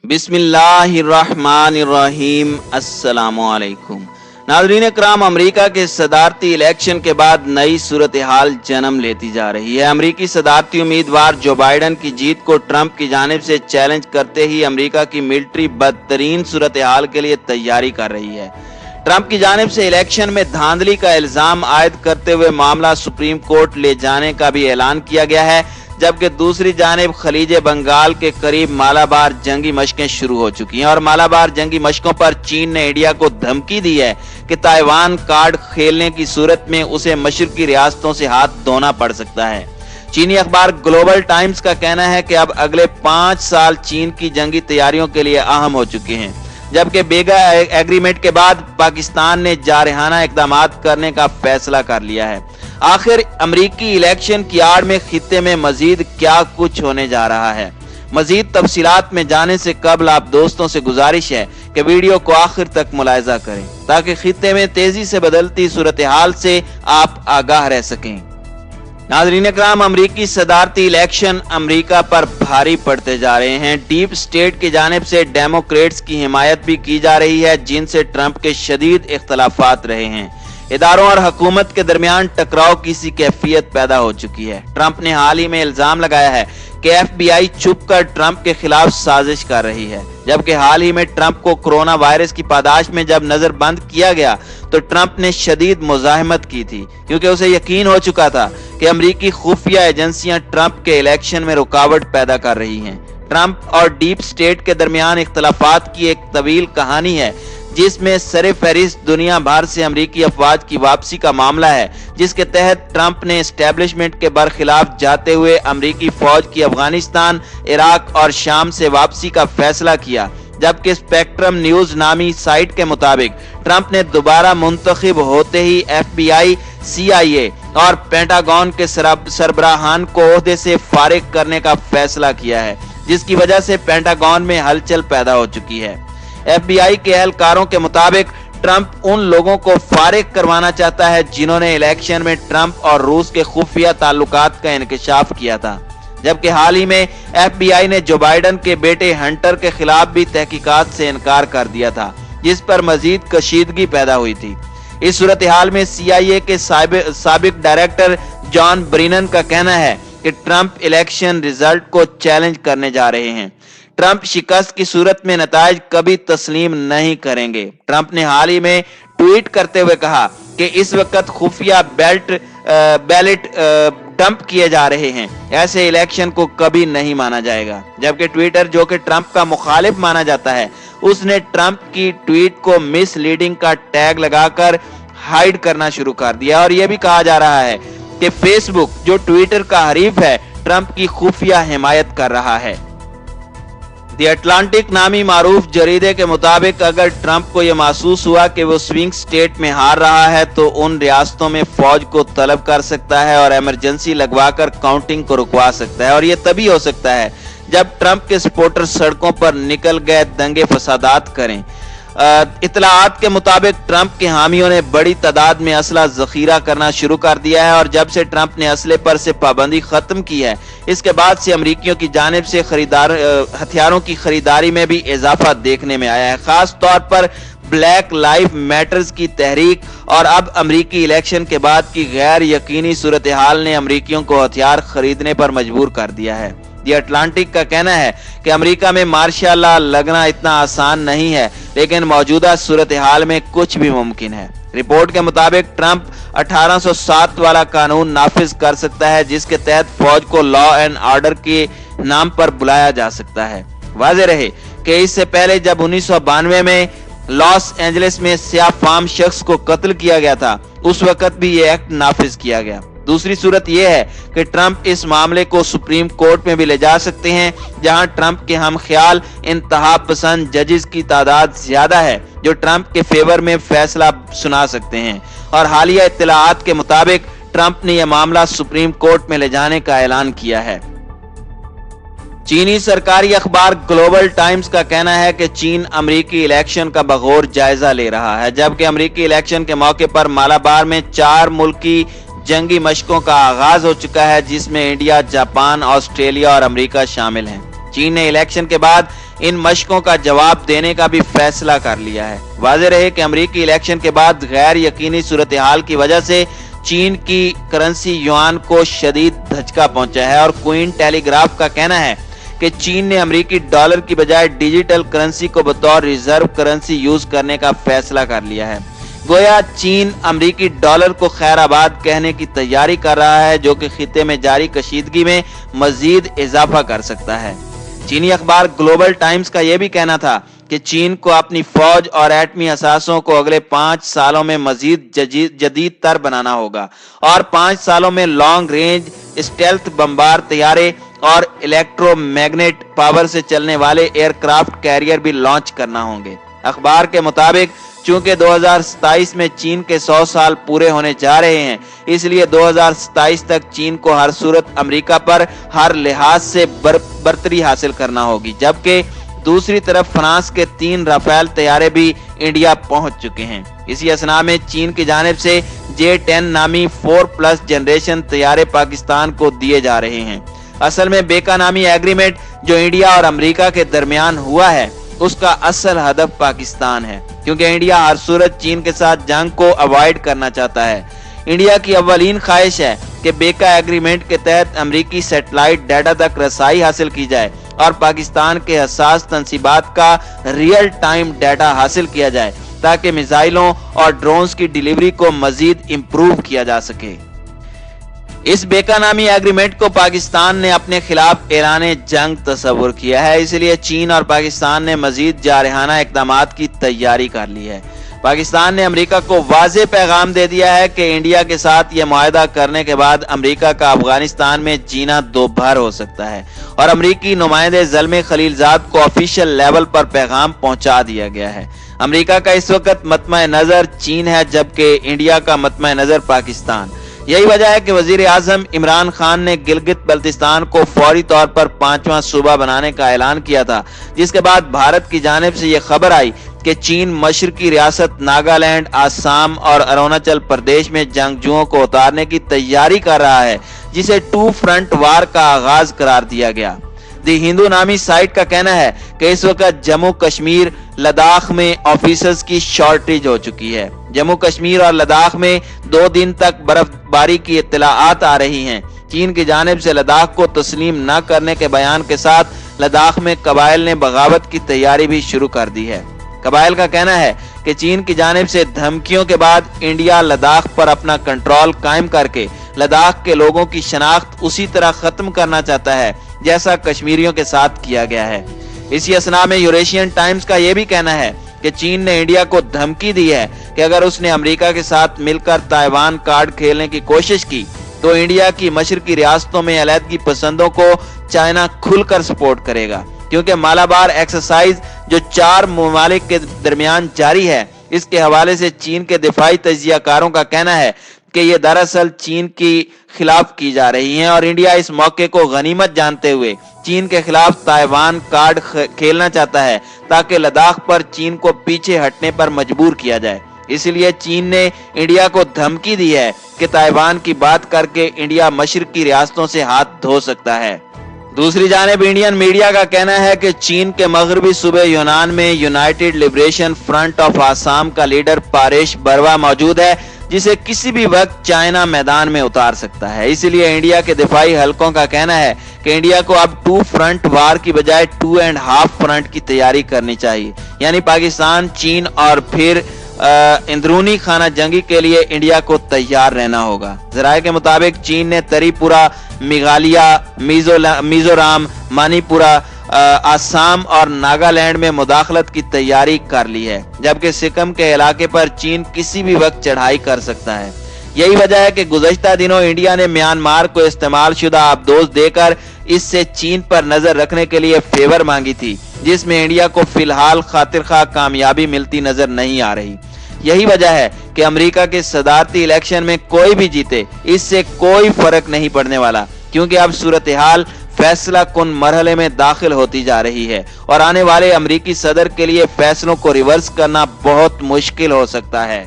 बिस्मिल्लाहिर्रहमानिर्रहीम। अस्सलामुअलैकुम नाज़रीन इकराम, अमरीका के सदारती इलेक्शन के बाद नई सूरत हाल जन्म लेती जा रही है। अमरीकी सदारती उम्मीदवार जो बाइडन की जीत को ट्रंप की जानिब से चैलेंज करते ही अमरीका की मिलिट्री बदतरीन सूरत हाल के लिए तैयारी कर रही है। ट्रंप की जानिब से इलेक्शन में धांधली का इल्जाम आयद करते हुए मामला सुप्रीम कोर्ट ले जाने का भी ऐलान किया गया है, जबकि दूसरी जानिब खलीज बंगाल के करीब मालाबार जंगी मशकें शुरू हो चुकी हैं और मालाबार जंगी मशकों पर चीन ने इंडिया को धमकी दी है कि ताइवान कार्ड खेलने की सूरत में उसे मशरकी रियासतों से हाथ धोना पड़ सकता है। चीनी अखबार ग्लोबल टाइम्स का कहना है कि अब अगले 5 साल चीन की जंगी तैयारियों के लिए अहम हो चुके हैं, जबकि बेगा एग्रीमेंट के बाद पाकिस्तान ने जारहाना इकदामात करने का फैसला कर लिया है। आखिर अमरीकी इलेक्शन की आड़ में खित्ते में मजीद क्या कुछ होने जा रहा है? मजीद तफसीलात में जाने से कबल आप दोस्तों से गुजारिश है कि वीडियो को आखिर तक मुलाहिजा करें ताकि खित्ते में तेजी से बदलती सूरत हाल से आप आगाह रह सकें। नाज़रीन इकराम, अमरीकी सदारती इलेक्शन अमरीका पर भारी पड़ते जा रहे हैं। डीप स्टेट की जानिब से डेमोक्रेट्स की हिमायत भी की जा रही है, जिनसे ट्रंप के शदीद इख्तलाफात रहे हैं। इदारों और हुकूमत के दरमियान टकराव की सी कैफियत पैदा हो चुकी है। ट्रंप ने हाल ही में इल्जाम लगाया है कि FBI छुपकर ट्रंप के खिलाफ साजिश कर रही है, जबकि हाल ही में ट्रंप को कोरोना वायरस की पादाश में जब नजरबंद किया गया तो ट्रंप ने शदीद मुजाहिमत की थी, क्योंकि उसे यकीन हो चुका था कि अमरीकी खुफिया एजेंसियां ट्रंप के इलेक्शन में रुकावट पैदा कर रही हैं। ट्रंप और डीप स्टेट के दरमियान इख्तलाफात की एक तवील कहानी है, जिसमें सरे फहरिस्त दुनिया भर से अमरीकी अफवाज की वापसी का मामला है, जिसके तहत ट्रंप ने एस्टेब्लिशमेंट के बरखिलाफ जाते हुए अमरीकी फौज की अफगानिस्तान, इराक और शाम से वापसी का फैसला किया। जबकि स्पेक्ट्रम न्यूज नामी साइट के मुताबिक ट्रंप ने दोबारा मुंतखब होते ही FBI, CIA और पेंटागन के सरबराहान को ओहदे से फारिग करने का फैसला किया है, जिसकी वजह से पेंटागन में हलचल पैदा हो चुकी है। FBI के एहलकारों के मुताबिक ट्रंप उन लोगों को फारिग करवाना चाहता है जिन्होंने इलेक्शन में ट्रंप और रूस के खुफिया ताल्लुकात का इंकशाफ किया था, जबकि हाल ही में FBI ने जो बाइडन के बेटे हंटर के खिलाफ भी तहकीकात से इनकार कर दिया था, जिस पर मजीद कशीदगी पैदा हुई थी। इस सूरत हाल में CIA के साबिक डायरेक्टर जॉन ब्रिनन का कहना है कि ट्रंप इलेक्शन रिजल्ट को चैलेंज करने जा रहे हैं। ट्रंप शिकस्त की सूरत में नताइज कभी तस्लीम नहीं करेंगे। ट्रंप ने हाल ही में ट्वीट करते हुए कहा कि इस वक्त खुफिया बैलेट डंप किए जा रहे हैं, ऐसे इलेक्शन को कभी नहीं माना जाएगा। जबकि ट्विटर, जो कि ट्रंप का मुखालिफ माना जाता है, उसने ट्रंप की ट्वीट को मिसलीडिंग का टैग लगाकर हाइड करना शुरू कर दिया और यह भी कहा जा रहा है कि फेसबुक, जो ट्विटर का हरीफ है, ट्रंप की खुफिया हिमायत कर रहा है। द अटलांटिक नामी मारूफ जरीदे के मुताबिक अगर ट्रंप को यह महसूस हुआ कि वो स्विंग स्टेट में हार रहा है तो उन रियासतों में फौज को तलब कर सकता है और इमरजेंसी लगवाकर काउंटिंग को रुकवा सकता है, और ये तभी हो सकता है जब ट्रंप के सपोर्टर सड़कों पर निकल गए दंगे फसादात करें। इतलाआत के मुताबिक ट्रंप के हामियों ने बड़ी तादाद में असला जखीरा करना शुरू कर दिया है और जब से ट्रंप ने असले पर से पाबंदी खत्म की है, इसके बाद से अमरीकियों की जानिब से हथियारों की खरीदारी में भी इजाफा देखने में आया है। खास तौर पर ब्लैक लाइफ मैटर्स की तहरीक और अब अमरीकी इलेक्शन के बाद की गैर यकीनी सूरत हाल ने अमरीकियों को हथियार खरीदने पर मजबूर कर दिया है। द अटलांटिक का कहना है कि अमेरिका में मार्शल लॉ लगना इतना आसान नहीं है, लेकिन मौजूदा सूरत हाल में कुछ भी मुमकिन है। रिपोर्ट के मुताबिक ट्रंप 1807 वाला कानून नाफिज कर सकता है, जिसके तहत फौज को लॉ एंड ऑर्डर के नाम पर बुलाया जा सकता है। वाज़ेह रहे कि इससे पहले जब 1992 में लॉस एंजलिस में स्याह फाम शख्स को कत्ल किया गया था, उस वक्त भी ये एक्ट नाफिज किया गया। दूसरी सूरत यह है कि ट्रंप इस मामले को सुप्रीम कोर्ट में भी ले जा सकते हैं, जहां ट्रंप के हम ख्याल इंतहा पसंद जजेस की तादाद ज्यादा है जो ट्रंप के फेवर में फैसला सुना सकते हैं। और हालिया इत्तलाआत के मुताबिक ट्रंप ने यह मामला सुप्रीम कोर्ट में ले जाने का ऐलान किया है। चीनी सरकारी अखबार ग्लोबल टाइम्स का कहना है कि चीन अमरीकी इलेक्शन का बगौर जायजा ले रहा है, जबकि अमरीकी इलेक्शन के मौके पर मालाबार में 4 मुल्की जंगी मशकों का आगाज हो चुका है, जिसमें इंडिया, जापान, ऑस्ट्रेलिया और अमेरिका शामिल हैं। चीन ने इलेक्शन के बाद इन मशकों का जवाब देने का भी फैसला कर लिया है। वाज़ेह रहे कि अमेरिकी इलेक्शन के बाद गैर यकीनी सूरत हाल की वजह से चीन की करेंसी युआन को शदीद धचका पहुंचा है और क्वीन टेलीग्राफ का कहना है कि चीन ने अमेरिकी डॉलर की बजाय डिजिटल करेंसी को बतौर रिजर्व करेंसी यूज करने का फैसला कर लिया है। गोया चीन अमेरिकी डॉलर को खैराबाद कहने की तैयारी कर रहा है, जो कि खिते में जारी कशीदगी में मजीद इजाफा कर सकता है। चीनी अखबार ग्लोबल टाइम्स का यह भी कहना था कि चीन को अपनी फौज और एटमी असासों को अगले 5 सालों में मजीद जदीद तर बनाना होगा और 5 सालों में लॉन्ग रेंज स्टेल्थ बमबार तैयारे और इलेक्ट्रोमैग्नेट पावर से चलने एयर एयरक्राफ्ट कैरियर भी लॉन्च करना होंगे। अखबार के मुताबिक चूंकि 2027 में चीन के 100 साल पूरे होने जा रहे हैं, इसलिए 2027 तक चीन को हर सूरत अमेरिका पर हर लिहाज से बरतरी हासिल करना होगी, जबकि दूसरी तरफ फ्रांस के 3 राफेल तैयारे भी इंडिया पहुंच चुके हैं। इसी असना में चीन की जानिब से J-10 नामी 4+ जनरेशन तैयारे पाकिस्तान को दिए जा रहे हैं। असल में बेका नामी एग्रीमेंट जो इंडिया और अमेरिका के दरमियान हुआ है, उसका असल हदफ पाकिस्तान है, क्योंकि इंडिया हर सूरत चीन के साथ जंग को अवॉइड करना चाहता है। इंडिया की अव्वलीन ख्वाहिश है कि बेका एग्रीमेंट के तहत अमेरिकी सैटेलाइट डाटा तक रसाई हासिल की जाए और पाकिस्तान के हसास तंसीबात का रियल टाइम डाटा हासिल किया जाए, ताकि मिसाइलों और ड्रोन्स की डिलीवरी को मजीद इम्प्रूव किया जा सके। इस बेका नामी एग्रीमेंट को पाकिस्तान ने अपने खिलाफ ऐलाने जंग तस्वुर किया है, इसलिए चीन और पाकिस्तान ने मजीद जारहाना इक़दामात की तैयारी कर ली है। पाकिस्तान ने अमेरिका को वाज़ेह पैगाम दे दिया है कि इंडिया के साथ यह मुआहदा करने के बाद अमेरिका का अफगानिस्तान में जीना दोभर हो सकता है और अमेरिकी नुमाइंदे ज़ल्मे खलीलजाद को ऑफिशियल लेवल पर पैगाम पहुंचा दिया गया है। अमेरिका का इस वक्त मतमा नजर चीन है, जबकि इंडिया का मतमा नजर पाकिस्तान। यही वजह है कि वजीर आजम इमरान खान ने गिलगित बल्तिस्तान को फौरी तौर पर 5वां सूबा बनाने का ऐलान किया था, जिसके बाद भारत की जानिब से यह खबर आई कि चीन मशरकी रियासत नागालैंड, आसाम और अरुणाचल प्रदेश में जंगजुओं को उतारने की तैयारी कर रहा है, जिसे 2 फ्रंट वार का आगाज करार दिया गया। दी हिंदू नामी साइट का कहना है कि इस वक्त जम्मू कश्मीर, लद्दाख में ऑफिसर्स की शॉर्टेज हो चुकी है। जम्मू कश्मीर और लद्दाख में 2 दिन तक बर्फबारी की इत्तलाआत आ रही हैं। चीन की जानिब से लद्दाख को तस्लीम न करने के बयान के साथ लद्दाख में कबाइल ने बगावत की तैयारी भी शुरू कर दी है। कबाइल का कहना है कि चीन की जानिब से धमकियों के बाद इंडिया लद्दाख पर अपना कंट्रोल कायम करके लद्दाख के लोगों की शनाख्त उसी तरह खत्म करना चाहता है जैसा कश्मीरियों के साथ किया गया है। इसी असना में यूरेशियन टाइम्स का यह भी कहना है कि चीन ने इंडिया को धमकी दी है कि अगर उसने अमेरिका के साथ मिलकर ताइवान कार्ड खेलने की कोशिश की तो इंडिया की मशरकी रियासतों में अलहदगी पसंदों को चाइना खुलकर सपोर्ट करेगा, क्योंकि मालाबार एक्सरसाइज जो 4 ममालिक के दरमियान जारी है, इसके हवाले से चीन के दिफाई तजियाकारों का कहना है कि ये दरअसल चीन के खिलाफ की जा रही हैं और इंडिया इस मौके को गनीमत जानते हुए चीन के खिलाफ ताइवान कार्ड खेलना चाहता है, ताकि लद्दाख पर चीन को पीछे हटने पर मजबूर किया जाए। इसलिए चीन ने इंडिया को धमकी दी है कि ताइवान की बात करके इंडिया मशरकी रियासतों से हाथ धो सकता है। दूसरी जानिब इंडियन मीडिया का कहना है कि चीन के मगरबी सूबे यूनान में United liberation front of Assam का लीडर पारेश बरवा मौजूद है, जिसे किसी भी वक्त चाइना मैदान में उतार सकता है। इसलिए इंडिया के दिफाई हलकों का कहना है कि इंडिया को अब 2 फ्रंट वार की बजाय 2.5 फ्रंट की तैयारी करनी चाहिए, यानी पाकिस्तान, चीन और फिर अंदरूनी खाना जंगी के लिए इंडिया को तैयार रहना होगा। जराये के मुताबिक चीन ने त्रिपुरा, मेघालय, मिजोरम, मणिपुरा, आसाम और नागालैंड में मुदाखलत की तैयारी कर ली है, जबकि सिक्किम के इलाके पर चीन किसी भी वक्त चढ़ाई कर सकता है। यही वजह है कि गुज़श्ता दिनों इंडिया ने म्यांमार को इस्तेमाल शुदा आबदोज देकर इससे चीन पर नजर रखने के लिए फेवर मांगी थी, जिसमें इंडिया को फिलहाल खातिर खा कामयाबी मिलती नजर नहीं आ रही। यही वजह है कि अमेरिका के सदारती इलेक्शन में कोई भी जीते, इससे कोई फर्क नहीं पड़ने वाला, क्योंकि अब सूरत हाल फैसला कुन मरहले में दाखिल होती जा रही है और आने वाले अमेरिकी सदर के लिए फैसलों को रिवर्स करना बहुत मुश्किल हो सकता है।